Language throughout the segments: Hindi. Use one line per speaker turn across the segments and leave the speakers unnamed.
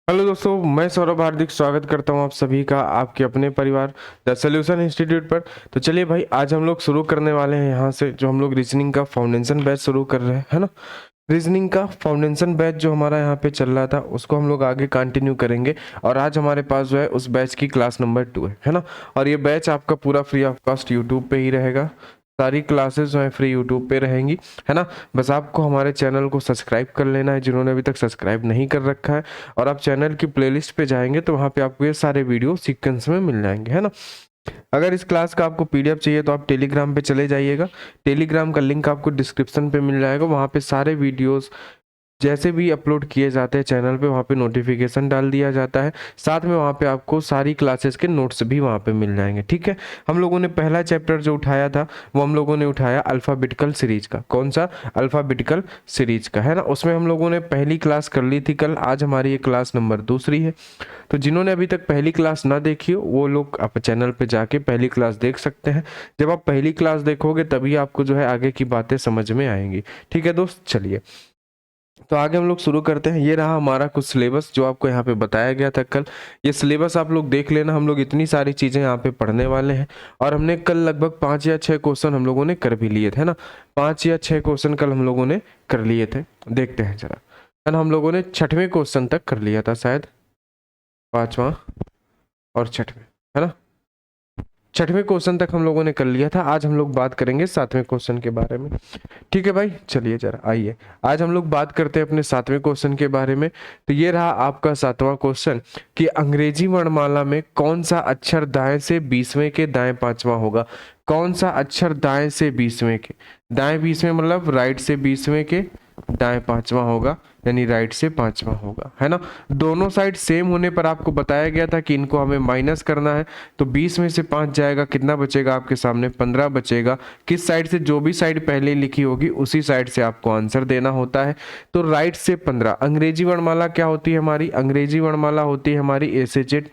हेलो दोस्तों, मैं सौरभ हार्दिक स्वागत करता हूं आप सभी का आपके अपने परिवार द सॉल्यूशन इंस्टीट्यूट पर। तो चलिए भाई, आज हम लोग शुरू करने वाले हैं यहाँ से जो हम लोग रीजनिंग का फाउंडेशन बैच शुरू कर रहे हैं, है ना। रीजनिंग का फाउंडेशन बैच जो हमारा यहाँ पे चल रहा था उसको हम लोग आगे कंटिन्यू करेंगे। और आज हमारे पास जो है उस बैच की क्लास नंबर 2 है ना। और ये बैच आपका पूरा फ्री ऑफ कॉस्ट यूट्यूब पे ही रहेगा। सारी क्लासेस जो है फ्री यूट्यूब पे रहेंगी, है ना। बस आपको हमारे चैनल को सब्सक्राइब कर लेना है जिन्होंने अभी तक सब्सक्राइब नहीं कर रखा है। और आप चैनल की प्लेलिस्ट पे जाएंगे तो वहाँ पे आपको ये सारे वीडियो सीक्वेंस में मिल जाएंगे, है ना। अगर इस क्लास का आपको पीडीएफ चाहिए तो आप टेलीग्राम पे चले जाइएगा। टेलीग्राम का लिंक आपको डिस्क्रिप्शन पे मिल जाएगा। वहाँ पे सारे वीडियोस जैसे भी अपलोड किए जाते हैं चैनल पे वहाँ पे नोटिफिकेशन डाल दिया जाता है। साथ में वहाँ पे आपको सारी क्लासेस के नोट्स भी वहाँ पे मिल जाएंगे, ठीक है। हम लोगों ने पहला चैप्टर जो उठाया था वो हम लोगों ने उठाया अल्फ़ाबेटिकल सीरीज का। कौन सा? अल्फ़ाबेटिकल सीरीज का, है ना। उसमें हम लोगों ने पहली क्लास कर ली थी कल। आज हमारी ये क्लास नंबर दूसरी है। तो जिन्होंने अभी तक पहली क्लास ना देखी हो वो लोग आप चैनल पे जाके पहली क्लास देख सकते हैं। जब आप पहली क्लास देखोगे तभी आपको जो है आगे की बातें समझ में आएंगी, ठीक है दोस्त। चलिए तो आगे हम लोग शुरू करते हैं। ये रहा हमारा कुछ सिलेबस जो आपको यहाँ पे बताया गया था कल। ये सिलेबस आप लोग देख लेना। हम लोग इतनी सारी चीज़ें यहाँ पे पढ़ने वाले हैं। और हमने कल लगभग 5 या 6 क्वेश्चन हम लोगों ने कर भी लिए थे, है ना। 5 या 6 क्वेश्चन कल हम लोगों ने कर लिए थे। देखते हैं जरा, है ना। हम लोगों ने 6वें क्वेश्चन तक कर लिया था शायद, 5वां और 6वें, है ना। 6वें क्वेश्चन तक हम लोगों ने कर लिया था। आज हम लोग बात करेंगे 7वें क्वेश्चन के बारे में, ठीक है भाई। चलिए जरा आइए, आज हम लोग बात करते हैं अपने 7वें क्वेश्चन के बारे में। तो ये रहा आपका 7वां क्वेश्चन कि अंग्रेजी वर्णमाला में कौन सा अक्षर दाएं से 20वें के दाएं 5वां होगा। कौन सा अक्षर दाएं से 20वें के दाएं 20वें मतलब राइट से 20वें के दाएं 5वां होगा, यानी राइट से 5वां होगा, है ना। दोनों साइड सेम होने पर आपको बताया गया था कि इनको हमें माइनस करना है। तो 20 में से 5 जाएगा, कितना बचेगा आपके सामने? 15 बचेगा। किस साइड से? जो भी साइड पहले लिखी होगी उसी साइड से आपको आंसर देना होता है। तो राइट से 15। अंग्रेजी वर्णमाला क्या होती है हमारी? अंग्रेजी वर्णमाला होती है हमारी ए से जेड।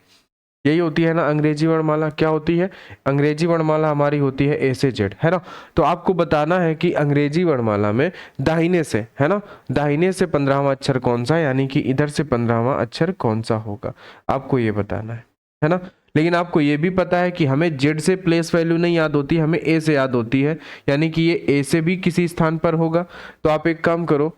यही होती है ना अंग्रेजी वर्णमाला। क्या होती है? अंग्रेजी वर्णमाला हमारी होती है ए से जेड, है ना। तो आपको बताना है कि अंग्रेजी वर्णमाला में दाहिने से, है ना, दाहिने से 15वां अक्षर कौन सा, यानी कि इधर से 15वां अक्षर कौन सा होगा, आपको ये बताना है ना। लेकिन आपको ये भी पता है कि हमें जेड से प्लेस वैल्यू नहीं याद होती, हमें ए से याद होती है, यानी कि ये ए से भी किसी स्थान पर होगा। तो आप एक काम करो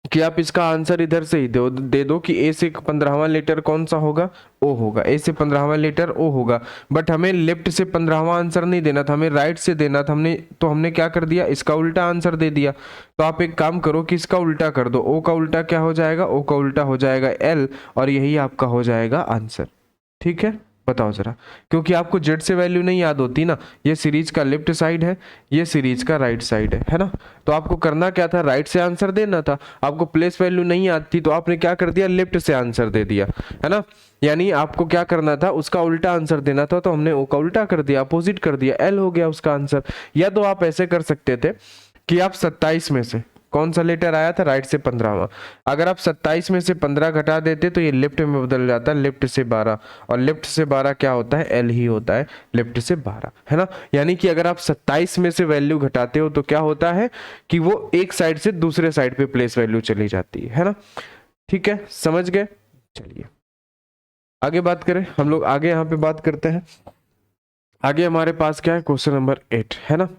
कि आप इसका आंसर इधर से ही दे दो कि ए से 15वां लेटर कौन सा होगा? ओ होगा। ए से 15वां लेटर ओ होगा। बट हमें लेफ्ट से 15वां आंसर नहीं देना था, हमें राइट से देना था। हमने क्या कर दिया? इसका उल्टा आंसर दे दिया। तो आप एक काम करो कि इसका उल्टा कर दो। ओ का उल्टा क्या हो जाएगा? ओ का उल्टा हो जाएगा एल, और यही आपका हो जाएगा आंसर, ठीक है। बताओ जरा, क्योंकि आपको जेड से वैल्यू नहीं याद होती ना। ये सीरीज का लेफ्ट साइड है, ये सीरीज का राइट साइड है ना। तो आपको करना क्या था? राइट से आंसर देना था। आपको प्लेस वैल्यू नहीं याद थी तो आपने क्या कर दिया? लेफ्ट से आंसर दे दिया, है ना। यानी आपको क्या करना था? उसका उल्टा आंसर देना था। तो हमने ओ का उल्टा कर दिया, अपोजिट कर दिया, एल हो गया उसका आंसर। या तो आप ऐसे कर सकते थे कि आप 27 में से कौन सा लेटर आया था? राइट से 15वां। अगर आप 27 में से 15 घटा देते तो ये लेफ्ट में बदल जाता है, लेफ्ट से 12। और लेफ्ट से 12 क्या होता है? एल ही होता है, लेफ्ट से 12, है ना। यानी कि अगर आप 27 में से वैल्यू घटाते हो तो क्या होता है कि वो एक साइड से दूसरे साइड पे प्लेस वैल्यू चली जाती है ना। ठीक है, समझ गए। चलिए आगे बात करें। हम लोग आगे यहाँ पे बात करते हैं। आगे हमारे पास क्या है? क्वेश्चन नंबर 8, है ना।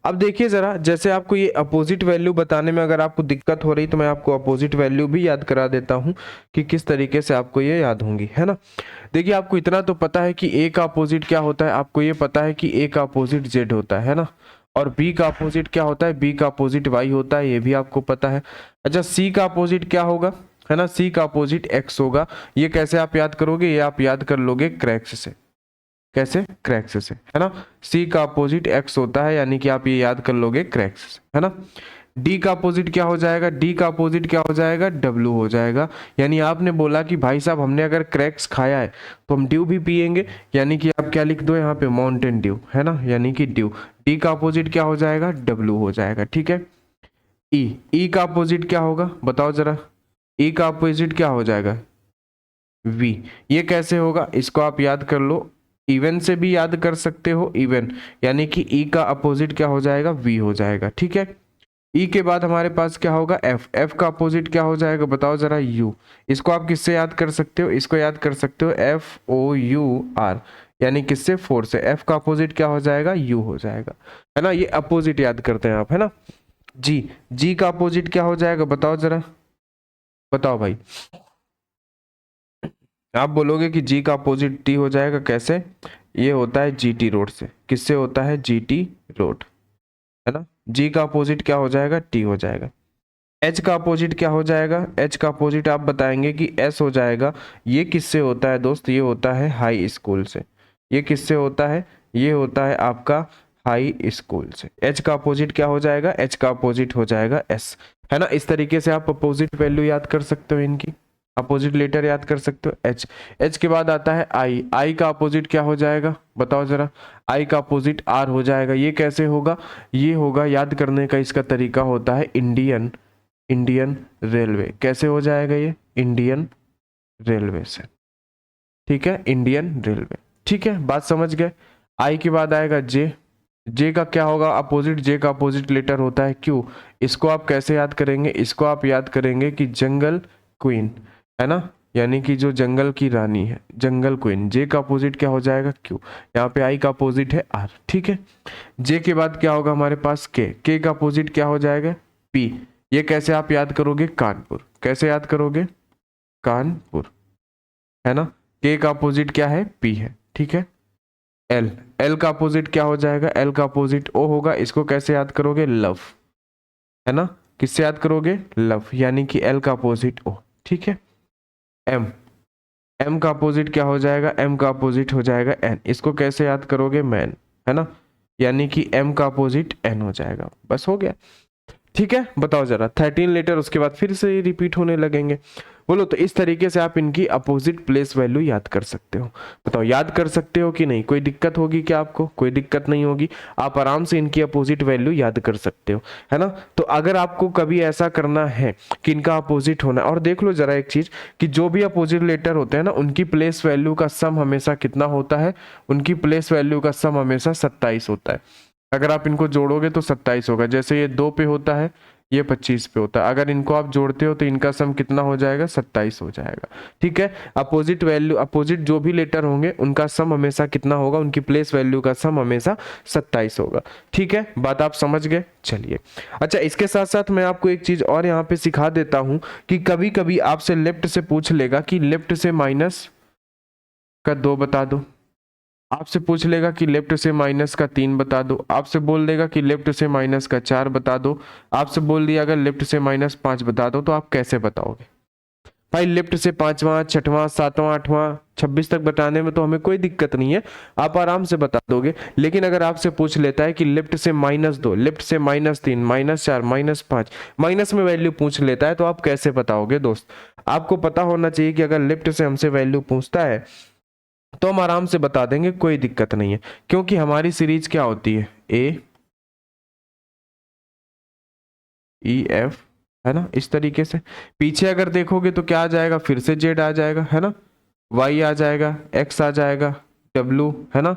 अब देखिए जरा, जैसे आपको ये अपोजिट वैल्यू बताने में अगर आपको दिक्कत हो रही तो मैं आपको अपोजिट वैल्यू भी याद करा देता हूं कि किस तरीके से आपको ये याद होंगी, है ना। देखिए आपको इतना तो पता है कि ए का अपोजिट क्या होता है। आपको ये पता है कि ए का अपोजिट जेड होता है ना। और बी का अपोजिट क्या होता है? बी का अपोजिट वाई होता है, ये भी आपको पता है। अच्छा, सी का अपोजिट क्या होगा? है ना, सी का अपोजिट एक्स होगा। ये कैसे आप याद करोगे? ये आप याद कर लोगे क्रैक्स से। कैसे? क्रैक्स से, है ना। सी का अपोजिट एक्स होता है, यानी कि आप ये याद कर लोगे क्रैक्स से, है ना। डी का अपोजिट क्या हो जाएगा? डी का अपोजिट क्या हो जाएगा? डब्लू हो जाएगा। यानी आपने बोला कि भाई साहब हमने अगर क्रैक्स खाया है तो हम ड्यू भी पिएंगे, यानी कि आप क्या लिख दो यहाँ पे? माउंटेन ड्यू, है ना, यानी कि ड्यू। डी का अपोजिट क्या हो जाएगा? डब्लू हो जाएगा, ठीक है। ई, ई का अपोजिट क्या होगा? बताओ जरा। ई का अपोजिट क्या हो जाएगा? वी। ये कैसे होगा? इसको आप याद कर लो। इवन से भी याद कर सकते हो, इवन, यानी कि ई का अपोजिट क्या हो जाएगा? वी हो जाएगा, ठीक है। ई के बाद हमारे पास क्या होगा एफ, एफ का अपोजिट क्या हो जाएगा बताओ जरा यू। इसको आप किससे याद कर सकते हो, इसको याद कर सकते हो एफ ओ यू आर, यानी किससे, 4 से। एफ का अपोजिट क्या हो जाएगा, यू हो जाएगा, है ना। ये अपोजिट याद करते हैं आप, है ना। जी, जी का अपोजिट क्या हो जाएगा बताओ जरा, बताओ भाई। आप बोलोगे कि जी का अपोजिट टी हो जाएगा, कैसे, ये होता है जीटी रोड से। किससे होता है, जीटी रोड, है ना। जी का अपोजिट क्या हो जाएगा, टी हो जाएगा। एच का अपोजिट क्या हो जाएगा, एच का अपोजिट आप बताएंगे कि एस हो जाएगा। ये किससे होता है दोस्त, ये होता है हाई स्कूल से। ये किससे होता है, ये होता है आपका हाई स्कूल से। एच का अपोजिट क्या हो जाएगा, एच का अपोजिट हो जाएगा एस, है ना। इस तरीके से आप अपोजिट वैल्यू याद कर सकते हो, इनकी अपोजिट लेटर याद कर सकते हो, एच। एच के बाद आता है आई, आई का अपोजिट क्या हो जाएगा बताओ जरा, आई का अपोजिट आर हो जाएगा। ये कैसे होगा, ये होगा, याद करने का इसका तरीका होता है इंडियन, इंडियन रेलवे। कैसे हो जाएगा ये, इंडियन रेलवे से, ठीक है, इंडियन रेलवे, ठीक है, बात समझ गए। आई के बाद आएगा जे, जे का क्या होगा अपोजिट, जे का अपोजिट लेटर होता है क्यू। इसको आप कैसे याद करेंगे, इसको आप याद करेंगे कि जंगल क्वीन, है ना, यानी कि जो जंगल की रानी है, जंगल क्वीन। जे का अपोजिट क्या हो जाएगा, क्यू। यहाँ पे आई का अपोजिट है आर, ठीक है। जे के बाद क्या होगा हमारे पास के का अपोजिट क्या हो जाएगा, पी। ये कैसे आप याद करोगे, कानपुर। कैसे याद करोगे, कानपुर, है ना। के का अपोजिट क्या है, पी है, ठीक है। एल, एल का अपोजिट क्या हो जाएगा, एल का अपोजिट ओ होगा। इसको कैसे याद करोगे, लव, है ना। किससे याद करोगे, लव, यानी कि एल का अपोजिट ओ, ठीक है। एम, एम का अपोजिट क्या हो जाएगा, एम का अपोजिट हो जाएगा एन। इसको कैसे याद करोगे, मैन, है ना, यानी कि एम का अपोजिट एन हो जाएगा। बस हो गया, ठीक है। बताओ जरा 13 लेटर उसके बाद फिर से रिपीट होने लगेंगे। बोलो, तो इस तरीके से आप इनकी अपोजिट प्लेस वैल्यू याद कर सकते हो। बताओ याद कर सकते हो कि नहीं, कोई दिक्कत होगी क्या आपको, कोई दिक्कत नहीं होगी, आप आराम से इनकी अपोजिट वैल्यू याद कर सकते हो, है ना। तो अगर आपको कभी ऐसा करना है कि इनका अपोजिट होना, और देख लो जरा एक चीज कि जो भी अपोजिट लेटर होते हैं ना, उनकी प्लेस वैल्यू का सम हमेशा कितना होता है, उनकी प्लेस वैल्यू का सम हमेशा 27 होता है। अगर आप इनको जोड़ोगे तो 27 होगा। जैसे ये 2 पे होता है, ये 25 पे होता है। अगर इनको आप जोड़ते हो तो इनका सम कितना हो जाएगा, 27 हो जाएगा, ठीक है। अपोजिट वैल्यू, अपोजिट जो भी लेटर होंगे उनका सम हमेशा कितना होगा, उनकी प्लेस वैल्यू का सम हमेशा 27 होगा, ठीक है। बात आप समझ गए, चलिए। अच्छा, इसके साथ साथ मैं आपको एक चीज और यहाँ पे सिखा देता हूं कि कभी कभी आपसे लेफ्ट से पूछ लेगा कि लेफ्ट से माइनस का 2 बता दो, आपसे पूछ लेगा कि लेफ्ट से माइनस का 3 बता दो, आपसे बोल देगा कि लेफ्ट से माइनस का 4 बता दो, आपसे बोल दिया अगर लेफ्ट से माइनस 5 बता दो, तो आप कैसे बताओगे भाई। लेफ्ट से 5वां, 6वां, 7वां, 8वां, 26 तक बताने में तो हमें कोई दिक्कत नहीं है, आप आराम से बता दोगे। लेकिन अगर आपसे पूछ लेता है कि लेफ्ट से -2, लेफ्ट से -3, -4, -5, माइनस में वैल्यू पूछ लेता है, तो आप कैसे बताओगे दोस्त। आपको पता होना चाहिए कि अगर लेफ्ट से हमसे वैल्यू पूछता है तो हम आराम से बता देंगे, कोई दिक्कत नहीं है, क्योंकि हमारी सीरीज क्या होती है, ए ई एफ, है ना, इस तरीके से। पीछे अगर देखोगे तो क्या आ जाएगा, फिर से जेड आ जाएगा, है ना, वाई आ जाएगा, एक्स आ जाएगा, डब्लू, है ना,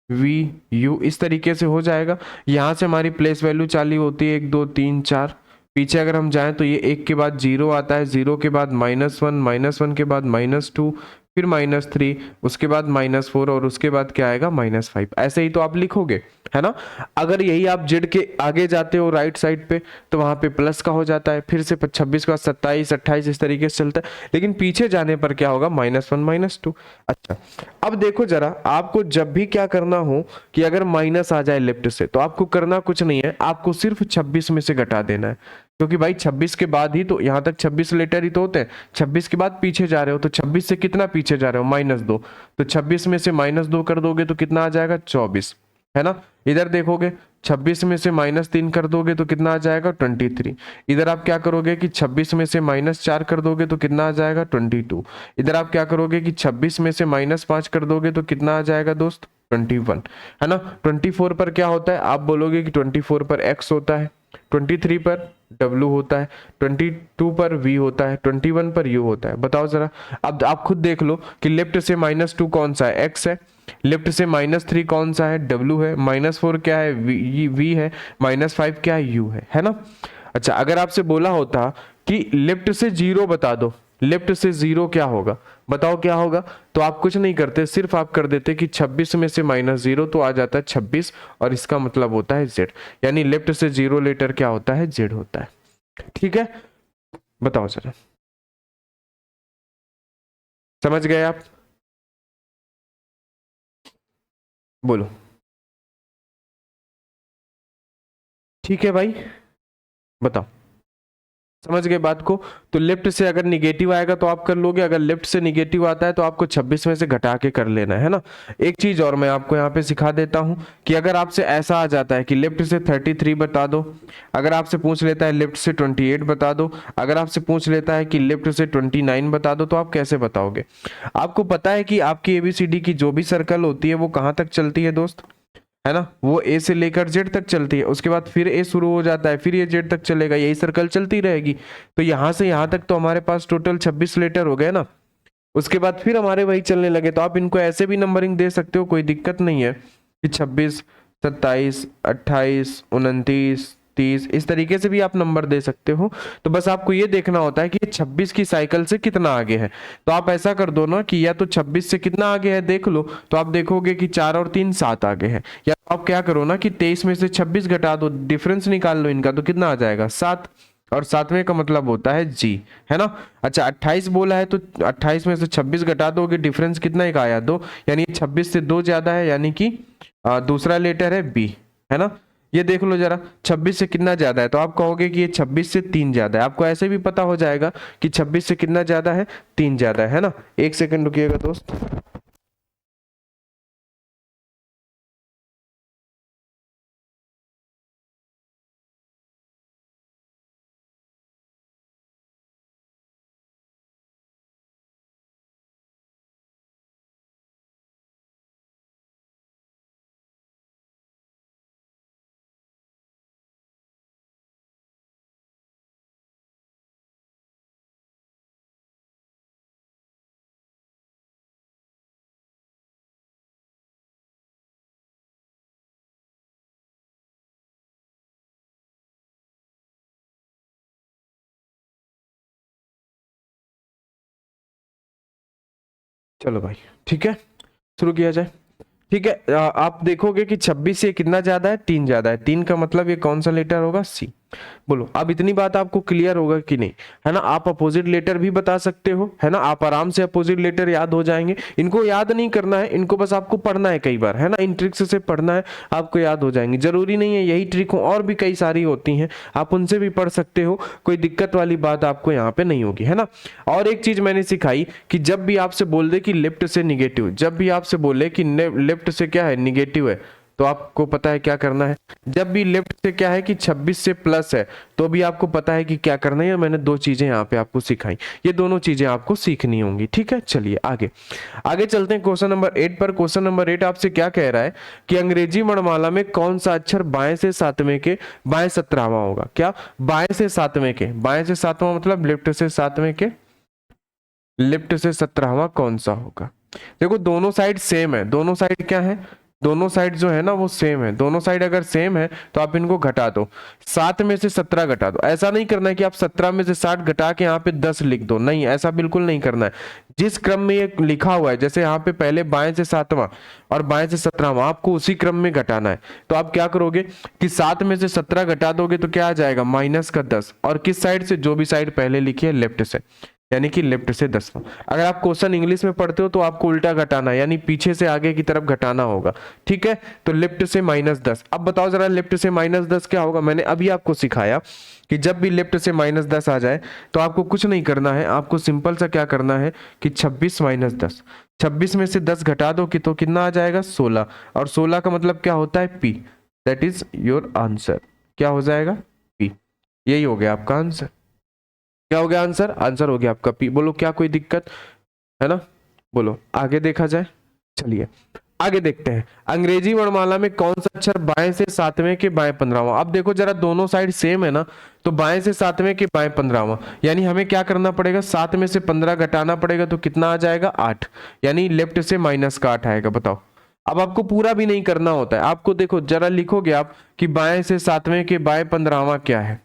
वी यू, इस तरीके से हो जाएगा। यहां से हमारी प्लेस वैल्यू चालू होती है 1 2 3 4। पीछे अगर हम जाएं तो ये 1 के बाद 0 आता है, 0 के बाद -1, -1 के बाद -2, फिर -3, उसके बाद -4, और उसके बाद क्या आएगा, -5। ऐसे ही तो आप लिखोगे, है ना। अगर यही आप जेड के आगे जाते हो राइट साइड पे, तो वहां पे प्लस का हो जाता है, फिर से 26 के बाद 27, 28, इस तरीके से चलता है। लेकिन पीछे जाने पर क्या होगा, -1, -2। अच्छा, अब देखो जरा, आपको जब भी क्या करना हो कि अगर माइनस आ जाए लेफ्ट से, तो आपको करना कुछ नहीं है, आपको सिर्फ 26 में से घटा देना है। क्योंकि भाई 26 के बाद ही तो, यहां तक 26 लेटर ही तो होते हैं, 26 के बाद पीछे जा रहे हो, तो 26 से कितना पीछे जा रहे हो, -2, तो 26 में से -2 कर दोगे तो कितना आ जाएगा, 24, है ना। इधर देखोगे 26 में से -3 कर दोगे तो कितना आ जाएगा, 23। इधर आप क्या करोगे कि 26 में से -4 कर दोगे तो कितना आ जाएगा, 22। इधर आप क्या करोगे कि 26 में से -5 कर दोगे तो कितना आ जाएगा दोस्त, 21, है ना। 24 पर क्या होता है, आप बोलोगे कि 24 पर x होता है, 23 पर W होता है, 22 पर V होता है, 21 पर U होता है। बताओ जरा, अब आप खुद देख लो कि लेफ्ट से -2 कौन सा है, x है, लेफ्ट से -3 कौन सा है, W है, -4 क्या है, V है, -5 क्या है, U है ना। अच्छा, अगर आपसे बोला होता कि लेफ्ट से 0 बता दो, लेफ्ट से 0 क्या होगा, बताओ क्या होगा, तो आप कुछ नहीं करते, सिर्फ आप कर देते कि 26 में से -0 तो आ जाता है 26, और इसका मतलब होता है Z, यानी लेफ्ट से 0 लेटर क्या होता है, Z होता है। ठीक है, बताओ जरा, समझ गए आप, बोलो। ठीक है भाई, बताओ, समझ गए बात को। तो लेफ्ट से अगर निगेटिव आएगा तो आप कर लोगे, अगर लेफ्ट से निगेटिव आता है तो आपको 26 में से घटा के कर लेना है ना। एक चीज और मैं आपको यहाँ पे सिखा देता हूँ कि अगर आपसे ऐसा आ जाता है कि लेफ्ट से 33 बता दो, अगर आपसे पूछ लेता है लेफ्ट से 28 बता दो, अगर आपसे पूछ लेता है कि लेफ्ट से 29 बता दो, तो आप कैसे बताओगे। आपको पता है कि आपकी एबीसीडी की जो भी सर्कल होती है वो कहाँ तक चलती है दोस्त, है ना, वो ए से लेकर जेड तक चलती है, उसके बाद फिर ए शुरू हो जाता है, फिर ये जेड तक चलेगा, यही सर्कल चलती रहेगी। तो यहां से यहां तक तो हमारे पास टोटल 26 लेटर हो गए ना। उसके बाद फिर हमारे वही चलने लगे, तो आप इनको ऐसे भी नंबरिंग दे सकते हो, कोई दिक्कत नहीं है कि 26, 27, 28, 29, 30, इस तरीके से भी आप नंबर दे सकते हो। तो बस आपको ये देखना होता है कि 26 की साइकिल से कितना आगे है। तो आप ऐसा कर दो ना कि या तो 26 से कितना आगे है देख लो, तो आप देखोगे कि 4 और 3 7 आगे है, या आप क्या करो ना कि 23 में से 26 घटा दो, डिफरेंस निकाल लो इनका, तो कितना आ जाएगा 7, और 7वें का मतलब होता है जी, है ना। अच्छा, 28 बोला है तो 28 में से 26 घटा दोगे, डिफरेंस कितना एक आया 2, यानी 26 से 2 ज्यादा है, यानी कि दूसरा लेटर है बी, है ना। ये देख लो जरा 26 से कितना ज्यादा है, तो आप कहोगे कि ये 26 से 3 ज्यादा है, आपको ऐसे भी पता हो जाएगा कि 26 से कितना ज्यादा है, 3 ज्यादा है ना। एक सेकंड रुकिएगा दोस्त। चलो भाई, ठीक है, शुरू किया जाए। ठीक है, आप देखोगे कि 26 से कितना ज्यादा है, 3 ज्यादा है, 3 का मतलब ये कौन सा लेटर होगा, सी। बोलो, अब इतनी बात आपको क्लियर होगा कि नहीं, है ना। आप अपोजिट लेटर भी बता सकते हो, है ना, आप आराम से अपोजिट लेटर याद हो जाएंगे, इनको याद नहीं करना है, इनको बस आपको पढ़ना है कई बार, है ना, इन ट्रिक्स से पढ़ना है, आपको याद हो जाएंगे। जरूरी नहीं है यही ट्रिक हो, और भी कई सारी होती हैं, आप उनसे भी पढ़ सकते हो, कोई दिक्कत वाली बात आपको यहाँ पे नहीं होगी, है ना। और एक चीज मैंने सिखाई कि जब भी आपसे बोल दे कि लेफ्ट से निगेटिव, जब भी आपसे बोले कि लेफ्ट से क्या है, निगेटिव है, तो आपको पता है क्या करना है। जब भी लेफ्ट से क्या है कि 26 से प्लस है, तो भी आपको पता है कि क्या करना है। मैंने दो चीजें यहाँ पे आपको सिखाई, ये दोनों चीजें आपको सीखनी होंगी। ठीक है, चलिए आगे आगे चलते हैं क्वेश्चन नंबर 8 पर। क्वेश्चन नंबर 8 आपसे क्या कह रहा है कि अंग्रेजी वर्णमाला में कौन सा अक्षर बाएं से सातवें के बाएं 17वां होगा। क्या, बाएं से सातवें के, बाएं से सातवां मतलब लेफ्ट से सातवें के लेफ्ट से 17वां कौन सा होगा। देखो दोनों साइड सेम है, दोनों साइड क्या है, दोनों साइड जो है ना वो सेम है। दोनों साइड अगर सेम है तो आप इनको घटा दो, 7 में से 17 घटा दो। ऐसा नहीं करना है कि आप 17 में से 60 घटा के यहाँ पे 10 लिख दो, नहीं, ऐसा बिल्कुल नहीं करना है। जिस क्रम में ये लिखा हुआ है, जैसे यहाँ पे पहले बाएं से 7वां और बाएं से 17वां, आपको उसी क्रम में घटाना है। तो आप क्या करोगे कि 7 में से 17 घटा दोगे तो क्या आ जाएगा, माइनस का 10, और किस साइड से, जो भी साइड पहले लिखी है लेफ्ट से, यानी कि लेफ्ट से 10वां। अगर आप क्वेश्चन इंग्लिश में पढ़ते हो तो आपको उल्टा घटाना, यानी पीछे से आगे की तरफ घटाना होगा। ठीक है, तो लेफ्ट से -10। अब बताओ जरा लेफ्ट से -10 क्या होगा। मैंने अभी आपको सिखाया कि जब भी लेफ्ट से -10 आ जाए तो आपको कुछ नहीं करना है, आपको सिंपल सा क्या करना है कि 26 - 10, 26 में से 10 घटा दो कि तो कितना आ जाएगा 16, और 16 का मतलब क्या होता है P, that is your answer. क्या हो जाएगा, पी। यही हो गया आपका आंसर। क्या हो गया आंसर, आंसर हो गया आपका पी। बोलो क्या कोई दिक्कत है ना, बोलो आगे देखा जाए। चलिए आगे देखते हैं, अंग्रेजी वर्णमाला में कौन सा अक्षर बाएं से सातवें के बाएं 15वां। अब देखो जरा दोनों साइड सेम है ना, तो बाएं से सातवें के बाएं 15वां, यानी हमें क्या करना पड़ेगा, 7 में से 15 घटाना पड़ेगा, तो कितना आ जाएगा 8, यानी लेफ्ट से -8 आएगा। बताओ अब आपको पूरा भी नहीं करना होता है, आपको देखो जरा लिखोगे आप कि बाएं से सातवें के बाएं 15वां क्या है,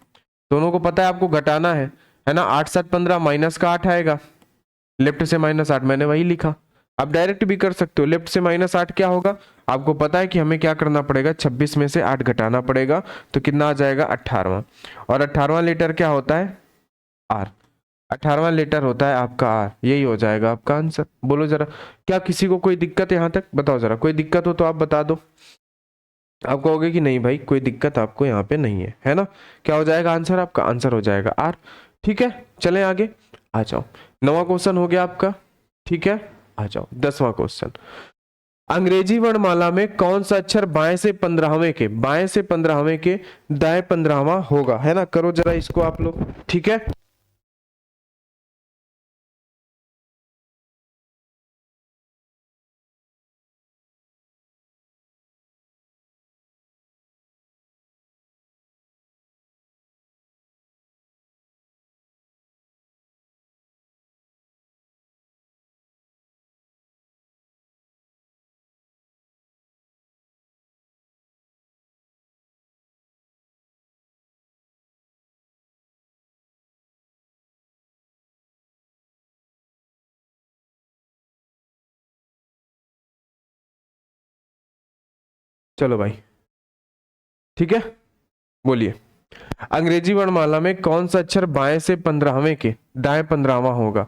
दोनों को पता है आपको घटाना है ना। 8 7 15 माइनस का 8 आएगा, लेफ्ट से -8 मैंने वही लिखा। आप डायरेक्ट भी कर सकते हो, लेफ्ट से -8 क्या होगा, आपको पता है कि हमें क्या करना पड़ेगा, 26 में से 8 घटाना पड़ेगा, तो कितना आ जाएगा 18वां। और 18वां लेटर क्या होता है, आर। 18वां लेटर होता है आपका आर, यही हो जाएगा आपका आंसर। बोलो जरा, क्या किसी को कोई दिक्कत है यहाँ तक, बताओ जरा, कोई दिक्कत हो तो आप बता दो। आप कहोगे कि नहीं भाई कोई दिक्कत आपको यहाँ पे नहीं है ना। क्या हो जाएगा आंसर, आपका आंसर हो जाएगा आर। ठीक है, चलें आगे, आ जाओ। 9वां क्वेश्चन हो गया आपका, ठीक है, आ जाओ 10वां क्वेश्चन। अंग्रेजी वर्णमाला में कौन सा अक्षर बाएं से 15वें के दाएं 15वां होगा, है ना। करो जरा इसको आप लोग, ठीक है। चलो भाई, ठीक है, बोलिए। अंग्रेजी वर्णमाला में कौन सा अक्षर बाएं से 15वें के दाएं 15वां होगा।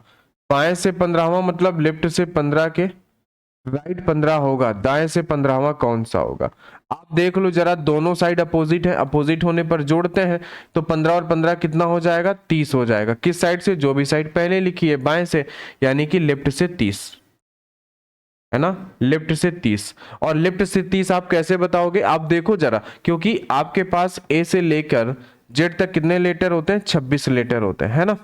बाएं से 15वां मतलब लेफ्ट से 15 के राइट 15 होगा, दाएं से 15वां कौन सा होगा। आप देख लो जरा, दोनों साइड अपोजिट है, अपोजिट होने पर जोड़ते हैं तो 15 और 15 कितना हो जाएगा, 30 हो जाएगा। किस साइड से, जो भी साइड पहले लिखी है बाएं से, यानी कि लेफ्ट से 30, है ना, लेफ्ट से 30। और लेफ्ट से 30 आप कैसे बताओगे, आप देखो जरा, क्योंकि आपके पास ए से लेकर जेड तक कितने लेटर होते हैं, 26 लेटर होते हैं, है ना।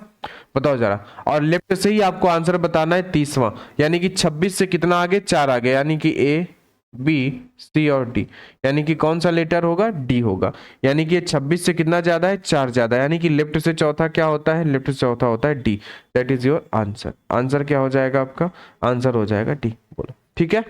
बताओ जरा, और लेफ्ट से ही आपको आंसर बताना है 30वां, यानी कि 26 से कितना आगे, 4 आगे, यानी कि ए बी सी और डी, यानी कि कौन सा लेटर होगा, डी होगा। यानी कि ये 26 से कितना ज्यादा है, 4 ज्यादा है, यानी कि लेफ्ट से चौथा क्या होता है, लेफ्ट से चौथा होता है D. That is your answer. Answer क्या हो जाएगा आपका, आंसर हो जाएगा डी। बोलो, ठीक है।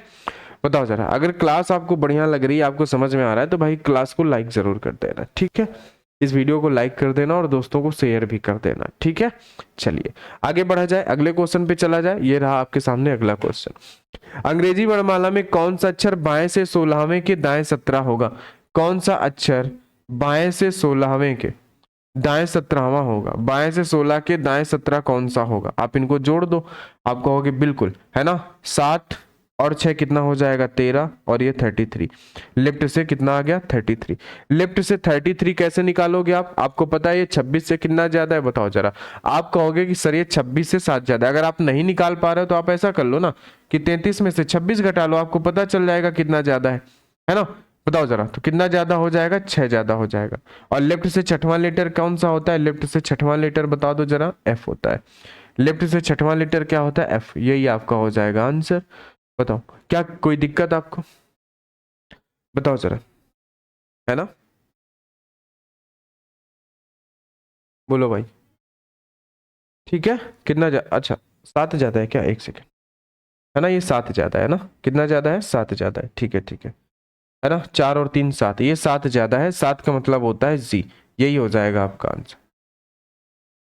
बताओ जरा, अगर क्लास आपको बढ़िया लग रही है, आपको समझ में आ रहा है, तो भाई क्लास को लाइक जरूर कर देना, ठीक है। इस वीडियो को लाइक कर देना और दोस्तों को शेयर भी कर देना, ठीक है। चलिए आगे बढ़ा जाए, अगले क्वेश्चन पे चला जाए। ये रहा आपके सामने अगला क्वेश्चन। अंग्रेजी वर्णमाला में कौन सा अक्षर बाएं से 16वें के दाएं 17 होगा। कौन सा अक्षर बाएं से 16वें के दाएं 17वां होगा, बाएं से 16 के दाएं 17 कौन सा होगा। आप इनको जोड़ दो, आप कहोगे बिल्कुल, है ना। 7 और 6 कितना हो जाएगा, 13, और ये 33। लेफ्ट से कितना आ गया, 33। लेफ्ट से 33 कैसे निकालोगे आप, आपको पता है ये 26 से कितना ज्यादा है, बताओ जरा। आप कहोगे कि सर ये 26 से 7 ज्यादा है। अगर आप नहीं निकाल पा रहे हो तो आप ऐसा कर लो ना कि 33 में से 26 घटा लो, आपको पता चल जाएगा कितना ज्यादा है ना। बताओ जरा, तो कितना ज्यादा हो जाएगा, 6 ज्यादा हो जाएगा। और लेफ्ट से छठवां लेटर कौन सा होता है, लेफ्ट से छठवां लेटर बता दो जरा, एफ होता है। लेफ्ट से छठवां लेटर क्या होता है, एफ, यही आपका हो जाएगा आंसर। बताओ, क्या कोई दिक्कत आपको, बताओ जरा, है ना। बोलो भाई, ठीक है। कितना अच्छा 7 ज्यादा है क्या, एक सेकेंड, है ना, ये 7 ज्यादा है ना, कितना ज्यादा है, 7 ज्यादा है, ठीक है ठीक है ना। 4 और 3 7, ये 7 ज्यादा है, 7 का मतलब होता है जी, यही हो जाएगा आपका आंसर।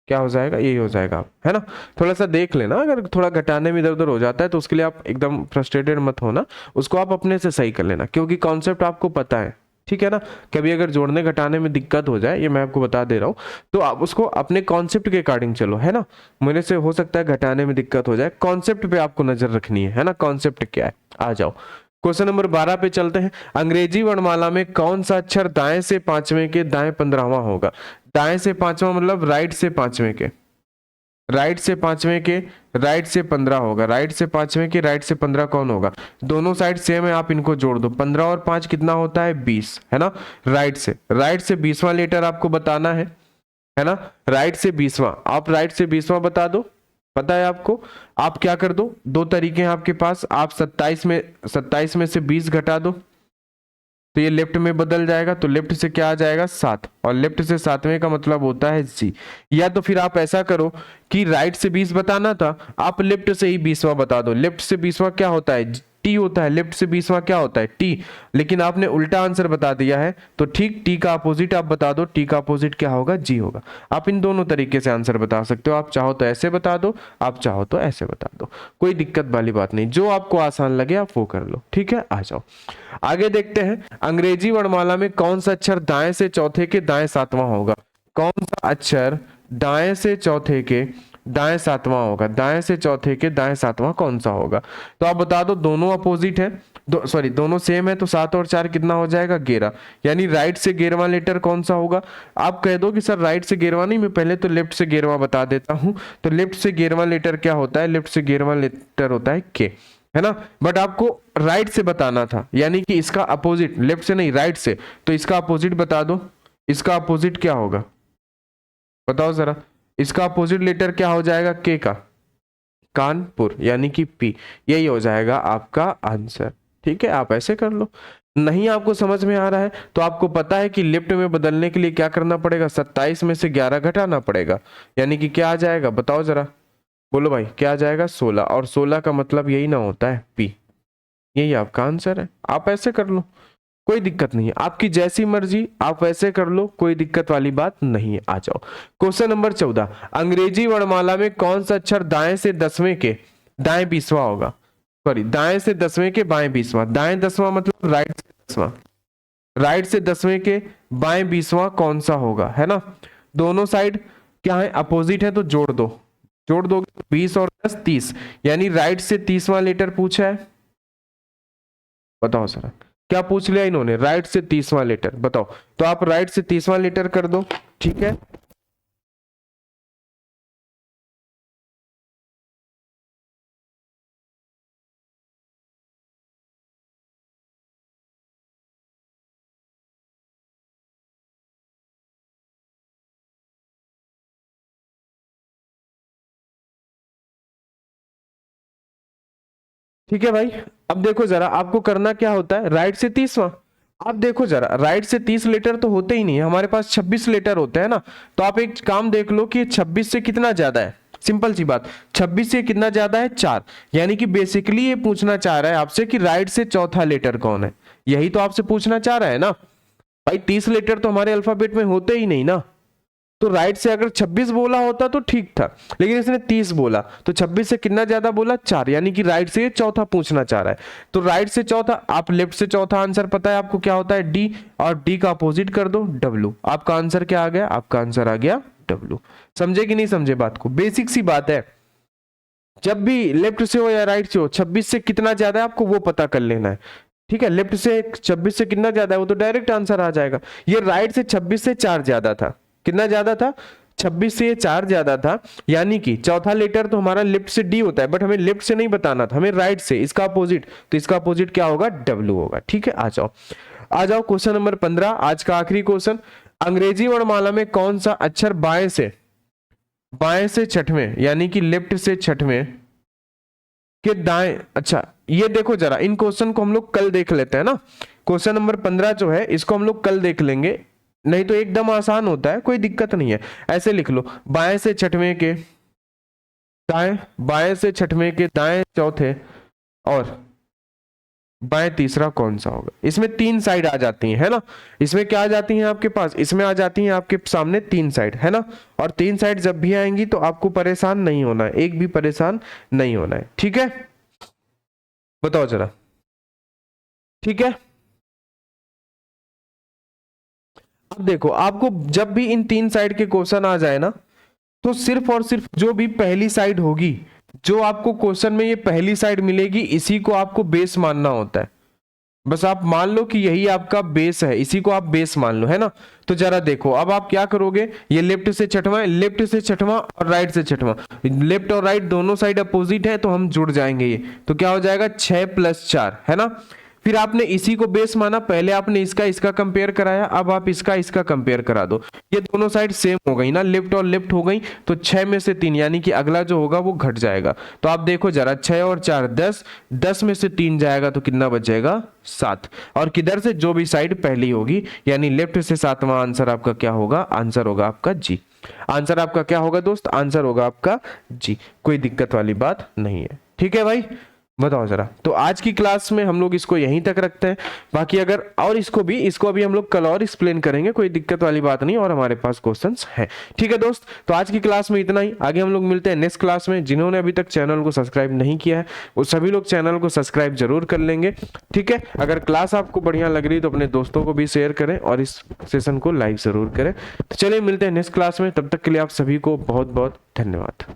क्या हो जाएगा, यही हो जाएगा आप, है ना। थोड़ा सा देख लेना, अगर थोड़ा घटाने में इधर उधर हो जाता है तो उसके लिए आप एकदम फ्रस्ट्रेटेड मत होना, उसको आप अपने से सही कर लेना, क्योंकि कॉन्सेप्ट आपको पता है, ठीक है ना। कभी अगर जोड़ने घटाने में दिक्कत हो जाए, ये मैं आपको बता दे रहा हूँ, तो आप उसको अपने कॉन्सेप्ट के अकॉर्डिंग चलो, है ना। मेरे से हो सकता है घटाने में दिक्कत हो जाए, कॉन्सेप्ट पे आपको नजर रखनी है ना, कॉन्सेप्ट क्या है। आ जाओ क्वेश्चन नंबर 12 पे चलते हैं। अंग्रेजी वर्णमाला में कौन सा अक्षर दाएं से 5वें के दाएं 15वां होगा। दाएं से 5वां मतलब राइट से 5वें के, राइट से 5वें के राइट से 15 होगा, राइट से 5वें के राइट से 15 कौन होगा। दोनों साइड सेम है, आप इनको जोड़ दो, 15 और 5 कितना होता है, 20, है ना। राइट से 20वां लेटर आपको बताना है ना। राइट से 20वां, आप राइट से 20वां बता दो, पता है आपको। आप क्या कर दो, दो तरीके हैं आपके पास, आप 27 में से 20 घटा दो, तो ये लेफ्ट में बदल जाएगा, तो लेफ्ट से क्या आ जाएगा, 7, और लेफ्ट से 7वें का मतलब होता है जी। या तो फिर आप ऐसा करो कि राइट से 20 बताना था, आप लेफ्ट से ही 20वां बता दो। लेफ्ट से 20वां क्या होता है, टी होता है, लेफ्ट से 20वां क्या होता है टी, लेकिन आपने उल्टा आंसर बता दिया है, तो ठीक टी का अपोजिट आप बता दो, टी का अपोजिट क्या होगा, जी होगा। आप इन दोनों तरीके से आंसर बता सकते हो, आप चाहो तो ऐसे बता दो, आप चाहो तो ऐसे बता दो, कोई दिक्कत वाली बात नहीं, जो आपको आसान लगे आप वो कर लो, ठीक है। आ जाओ आगे देखते हैं, अंग्रेजी वर्णमाला में कौन सा अक्षर दाएं से चौथे के दाएं सातवां होगा, कौन सा अक्षर दाएं से चौथे के दाएं सातवां होगा, दाएं से चौथे के दाएं सातवां कौन सा होगा, तो आप बता दो, दोनों अपोजिट है, सॉरी दोनों सेम है, तो 7 और 4 कितना हो जाएगा 11, यानी राइट से 11वां लेटर कौन सा होगा। आप कह दो कि सर राइट से 11वां नहीं, मैं पहले तो लेफ्ट से 11वां बता देता हूं, तो लेफ्ट से 11वां लेटर क्या होता है, लेफ्ट से 11वां लेटर होता है के, है ना, बट आपको राइट से बताना था, यानी कि इसका अपोजिट, लेफ्ट से नहीं राइट से, तो इसका अपोजिट बता दो, इसका अपोजिट क्या होगा बताओ जरा, इसका अपोजिट लेटर क्या हो जाएगा के का, कानपुर, यानी कि पी, यही हो जाएगा आपका आंसर, ठीक है। आप ऐसे कर लो, नहीं आपको समझ में आ रहा है तो आपको पता है कि लेफ्ट में बदलने के लिए क्या करना पड़ेगा, 27 में से 11 घटाना पड़ेगा, यानी कि क्या आ जाएगा बताओ जरा, बोलो भाई क्या आ जाएगा 16, और 16 का मतलब यही ना होता है पी, यही आपका आंसर है। आप ऐसे कर लो, कोई दिक्कत नहीं है, आपकी जैसी मर्जी आप ऐसे कर लो, कोई दिक्कत वाली बात नहीं है। आ जाओ क्वेश्चन नंबर 14, अंग्रेजी वर्णमाला में कौन सा अक्षर दाएं से 10वें के दाएं 20वां होगा, सॉरी दाएं से 10वें के बाएं 20वां, दाएं 10वां मतलब राइट से 10वां, राइट से 10वें के बाएं 20वां कौन सा होगा, है ना, दोनों साइड क्या है अपोजिट है, तो जोड़ दो, जोड़ दोगे तो 20 और 10 30, यानी राइट से 30वां लेटर पूछा है, बताओ सर क्या पूछ लिया इन्होंने, राइट से 30वां लेटर, बताओ, तो आप राइट से 30वां लेटर कर दो, ठीक है। ठीक है भाई, अब देखो जरा आपको करना क्या होता है, राइट से 30वां, आप देखो जरा राइट से 30 लेटर तो होते ही नहीं है, हमारे पास 26 लेटर होते हैं ना, तो आप एक काम देख लो कि 26 से कितना ज्यादा है, सिंपल सी बात, 26 से कितना ज्यादा है 4, यानी कि बेसिकली ये पूछना चाह रहा है आपसे कि राइट से चौथा लेटर कौन है, यही तो आपसे पूछना चाह रहा है ना भाई, 30 लेटर तो हमारे अल्फाबेट में होते ही नहीं ना, तो राइट से अगर 26 बोला होता तो ठीक था, लेकिन इसने 30 बोला, तो 26 से कितना ज्यादा बोला 4, यानी कि राइट से चौथा पूछना चाह रहा है, तो राइट से चौथा, आप लेफ्ट से चौथा आंसर पता है आपको क्या होता है डी, और डी का अपोजिट कर दो डब्ल्यू, आपका आंसर क्या आ गया, आपका आंसर आ गया डब्ल्यू। समझे कि नहीं समझे बात को, बेसिक सी बात है, जब भी लेफ्ट से हो या राइट से हो 26 से कितना ज्यादा है आपको वो पता कर लेना है, ठीक है, लेफ्ट से 26 से कितना ज्यादा है वो तो डायरेक्ट आंसर आ जाएगा, ये राइट से 26 से 4 ज्यादा था, कितना ज्यादा था 26 से 4 ज्यादा था, यानी कि चौथा लेटर तो हमारा लेफ्ट से डी होता है, बट हमें लेफ्ट से नहीं बताना था, हमें राइट से, इसका अपोजिट, तो इसका अपोजिट क्या होगा डब्ल्यू होगा, ठीक है। आ जाओ क्वेश्चन नंबर 15, आज का आखिरी क्वेश्चन, अंग्रेजी वर्णमाला में कौन सा अक्षर बाएं से छठवें, यानी कि लेफ्ट से छठवें के दाएं, अच्छा ये देखो जरा, इन क्वेश्चन को हम लोग कल देख लेते हैं ना, क्वेश्चन नंबर 15 जो है इसको हम लोग कल देख लेंगे, नहीं तो एकदम आसान होता है, कोई दिक्कत नहीं है, ऐसे लिख लो, बाएं से छठवें के दाएं, बाएं से छठवें के दाएं चौथे और बाएं तीसरा कौन सा होगा, इसमें 3 साइड आ जाती है ना, इसमें क्या आ जाती हैं आपके पास, इसमें आ जाती हैं आपके सामने 3 साइड, है ना, और 3 साइड जब भी आएंगी तो आपको परेशान नहीं होना है, एक भी परेशान नहीं होना है, ठीक है, बताओ जरा, ठीक है। अब देखो आपको जब भी इन 3 साइड के क्वेश्चन आ जाए ना, तो सिर्फ और सिर्फ जो भी पहली साइड होगी, जो आपको क्वेश्चन में ये पहली साइड मिलेगी, इसी को आपको बेस मानना होता है, बस आप मान लो कि यही आपका बेस है, इसी को आप बेस मान लो, है ना। तो जरा देखो अब आप क्या करोगे, ये लेफ्ट से छठवां, लेफ्ट से छठवां और राइट से छठवां, लेफ्ट और राइट दोनों साइड अपोजिट है तो हम जुड़ जाएंगे, ये तो क्या हो जाएगा 6 + 4, है ना। फिर आपने इसी को बेस माना, पहले आपने इसका कंपेयर कराया, अब आप इसका कंपेयर करा दो, ये दोनों साइड सेम हो गई ना, लेफ्ट और लेफ्ट हो गई, तो 6 में से 3, यानी कि अगला जो होगा वो घट जाएगा, तो आप देखो जरा 6 और 4 10, 10 में से 3 जाएगा तो कितना बचेगा 7, और किधर से जो भी साइड पहली होगी, यानी लेफ्ट से 7वां आंसर आपका क्या होगा, आंसर होगा आपका जी, आंसर आपका क्या होगा दोस्त, आंसर होगा आपका जी, कोई दिक्कत वाली बात नहीं है, ठीक है भाई। बताओ जरा। तो आज की क्लास में हम लोग इसको यहीं तक रखते हैं। बाकी अगर और इसको अभी हम लोग कल और एक्सप्लेन करेंगे, कोई दिक्कत वाली बात नहीं, और हमारे पास क्वेश्चंस हैं। ठीक है दोस्त, तो आज की क्लास में इतना ही। आगे हम लोग मिलते हैं नेक्स्ट क्लास में। जिन्होंने अभी तक चैनल को सब्सक्राइब नहीं किया है वो सभी लोग चैनल को सब्सक्राइब जरूर कर लेंगे। ठीक है, अगर क्लास आपको बढ़िया लग रही तो अपने दोस्तों को भी शेयर करें और इस सेशन को लाइक जरूर करें। तो चलिए मिलते हैं नेक्स्ट क्लास में, तब तक के लिए आप सभी को बहुत बहुत धन्यवाद।